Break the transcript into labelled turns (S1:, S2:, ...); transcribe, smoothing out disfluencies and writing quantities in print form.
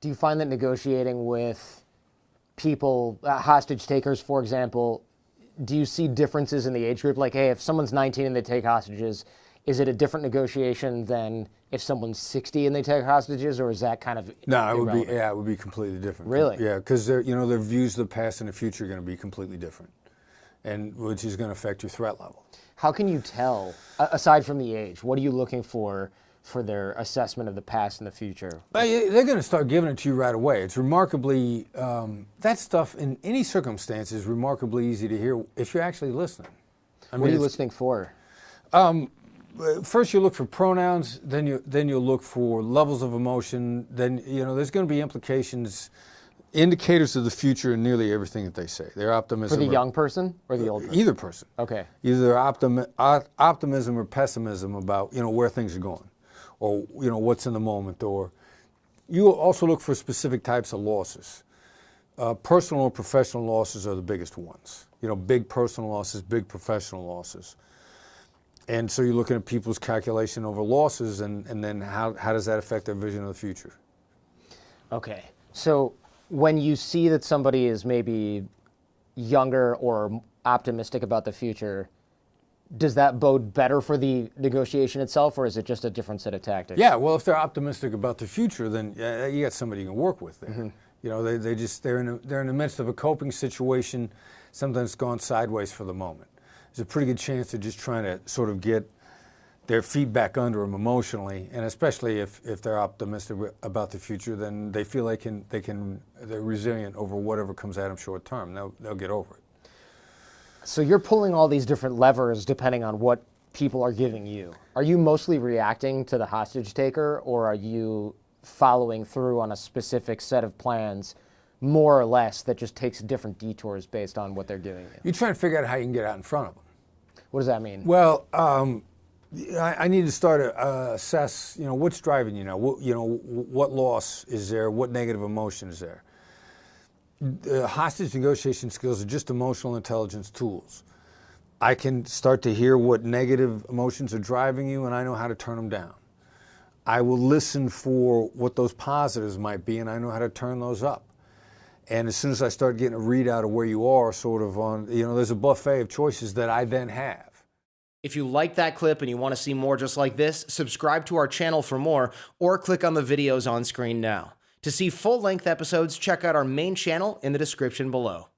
S1: Do you find that negotiating with people, hostage takers, for example, do you see differences in the age group? Like, hey, if someone's 19 and they take hostages, is it a different negotiation than if someone's 60 and they take hostages, or is that kind of
S2: No,
S1: irrelevant?
S2: it would be completely different.
S1: Really?
S2: Yeah, because their views of the past and the future are going to be completely different, and which is going to affect your threat level.
S1: How can you tell, aside from the age, what are you looking for their assessment of the past and the future?
S2: They're going to start giving it to you right away. It's remarkably, that stuff in any circumstance is remarkably easy to hear if you're actually listening.
S1: What are you listening for?
S2: First you look for pronouns, then you look for levels of emotion, then there's going to be indicators of the future in nearly everything that they say. They're optimism.
S1: For the young person or the old person?
S2: Either person.
S1: Okay.
S2: Either optimism or pessimism about where things are going, or what's in the moment. Or you also look for specific types of losses. Personal or professional losses are the biggest ones. Big personal losses, big professional losses. And so you're looking at people's calculation over losses, and then how does that affect their vision of the future?
S1: Okay. So when you see that somebody is maybe younger or optimistic about the future, does that bode better for the negotiation itself, or is it just a different set of tactics?
S2: Yeah, well, if they're optimistic about the future, then you got somebody you can work with there.
S1: Mm-hmm.
S2: They're in the midst of a coping situation, sometimes gone sideways for the moment. There's a pretty good chance they're just trying to sort of get their feet back under them emotionally, and especially if they're optimistic about the future, then they feel they're resilient over whatever comes at them short term. They'll get over it.
S1: So you're pulling all these different levers depending on what people are giving you. Are you mostly reacting to the hostage taker, or are you following through on a specific set of plans, more or less, that just takes different detours based on what they're giving you?
S2: You're trying to figure out how you can get out in front of them.
S1: What does that mean?
S2: Well, I need to start to assess, what's driving you now. What loss is there? What negative emotion is there? Hostage negotiation skills are just emotional intelligence tools. I can start to hear what negative emotions are driving you, and I know how to turn them down. I will listen for what those positives might be, and I know how to turn those up. And as soon as I start getting a readout of where you are, sort of on, there's a buffet of choices that I then have.
S3: If you like that clip and you want to see more just like this, subscribe to our channel for more, or click on the videos on screen now. To see full-length episodes, check out our main channel in the description below.